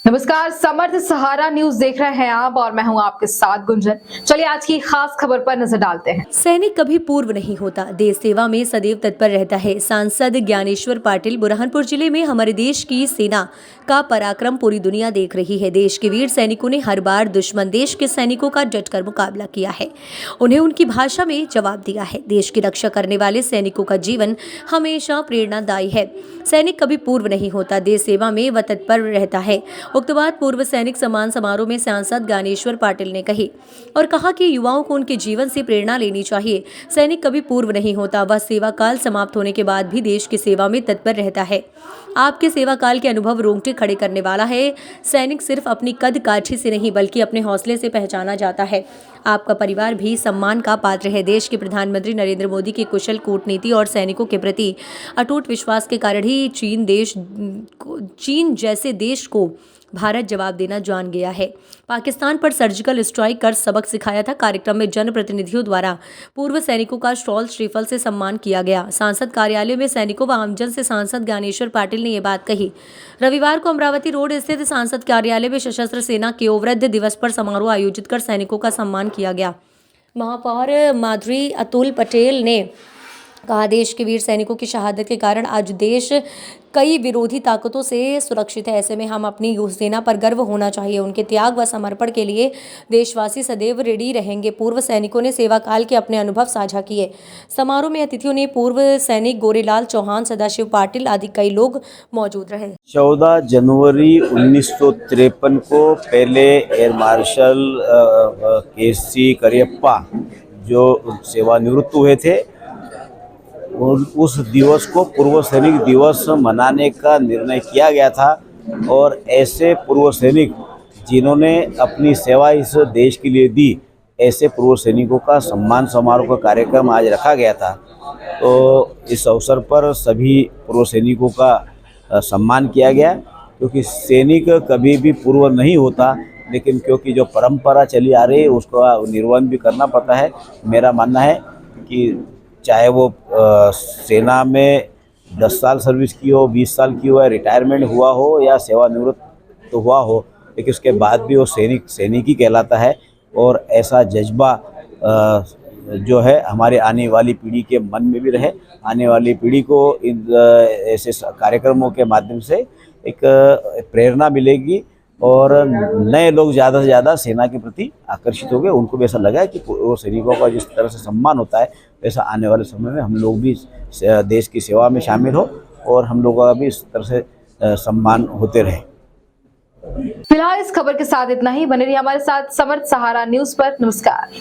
नमस्कार, समर्थ सहारा न्यूज देख रहे हैं आप और मैं हूं आपके साथ गुंजन। चलिए आज की खास खबर पर नजर डालते हैं। सैनिक कभी पूर्व नहीं होता, देश सेवा में सदैव तत्पर रहता है। सांसद ज्ञानेश्वर पाटिल बुरहानपुर जिले में हमारे देश की सेना का पराक्रम पूरी दुनिया देख रही है। देश के वीर सैनिकों ने हर बार दुश्मन देश के सैनिकों का डटकर मुकाबला किया है, उन्हें उनकी भाषा में जवाब दिया है। देश की रक्षा करने वाले सैनिकों का जीवन हमेशा प्रेरणादायी है। सैनिक कभी पूर्व नहीं होता, देश सेवा में वह तत्पर रहता है। उक्त बात पूर्व सैनिक सम्मान समारोह में सांसद ज्ञानेश्वर पाटिल ने कही और कहा कि युवाओं को उनके जीवन से प्रेरणा लेनी चाहिए। सैनिक कभी पूर्व नहीं होता, वह सेवा काल समाप्त होने के बाद भी देश की सेवा में तत्पर रहता है। आपके सेवा काल के अनुभव रोंगटे खड़े करने वाला है। सैनिक सिर्फ अपनी कद काठी से नहीं बल्कि अपने हौसले से पहचाना जाता है। आपका परिवार भी सम्मान का पात्र है। देश के प्रधानमंत्री नरेंद्र मोदी की कुशल कूटनीति और सैनिकों के प्रति अटूट विश्वास के कारण ही चीन जैसे देश को भारत जवाब देना जान गया है। पाकिस्तान पर सर्जिकल स्ट्राइक कर सबक सिखाया था। कार्यक्रम में जनप्रतिनिधियों द्वारा पूर्व सैनिकों का शॉल श्रीफल से सम्मान किया गया। सांसद कार्यालय में सैनिकों व आमजन से सांसद ज्ञानेश्वर पाटिल ने यह बात कही। रविवार को अमरावती रोड स्थित सांसद कार्यालय में सशस्त्र सेना केयोवृद्ध दिवस पर समारोह आयोजित कर सैनिकों का सम्मान किया गया। महापौर माधुरी अतुल पटेल ने कहा, देश के वीर सैनिकों की शहादत के कारण आज देश कई विरोधी ताकतों से सुरक्षित है। ऐसे में हम अपनी सेना पर गर्व होना चाहिए। उनके त्याग व समर्पण के लिए देशवासी सदैव ऋणी रहेंगे। पूर्व सैनिकों ने सेवा काल के अपने अनुभव साझा किए। समारोह में अतिथियों ने पूर्व सैनिक गोरेलाल चौहान, सदाशिव पाटिल आदि कई लोग मौजूद रहे। 14 जनवरी 1953 को पहले एयर मार्शल के.सी. करियप्पा जो सेवानिवृत्त हुए थे, उस दिवस को पूर्व सैनिक दिवस मनाने का निर्णय किया गया था। और ऐसे पूर्व सैनिक जिन्होंने अपनी सेवा इस देश के लिए दी, ऐसे पूर्व सैनिकों का सम्मान समारोह का कार्यक्रम आज रखा गया था। तो इस अवसर पर सभी पूर्व सैनिकों का सम्मान किया गया, क्योंकि सैनिक कभी भी पूर्व नहीं होता, लेकिन क्योंकि जो परंपरा चली आ रही है उसका निर्वहन भी करना पड़ता है। मेरा मानना है कि चाहे वो सेना में 10 साल सर्विस की हो, 20 साल की हो, या रिटायरमेंट हुआ हो या सेवानिवृत्त तो हुआ हो, लेकिन उसके बाद भी वो सैनिक ही कहलाता है। और ऐसा जज्बा जो है हमारे आने वाली पीढ़ी के मन में भी रहे। आने वाली पीढ़ी को इन ऐसे कार्यक्रमों के माध्यम से एक प्रेरणा मिलेगी और नए लोग ज़्यादा से ज़्यादा सेना के प्रति आकर्षित हो गए। उनको भी ऐसा लगा कि वो सैनिकों का जिस तरह से सम्मान होता है, वैसा आने वाले समय में हम लोग भी देश की सेवा में शामिल हो और हम लोगों का भी इस तरह से सम्मान होते रहे। फिलहाल इस खबर के साथ इतना ही। बने रहिए हमारे साथ समर्थ सहारा न्यूज पर। नमस्कार।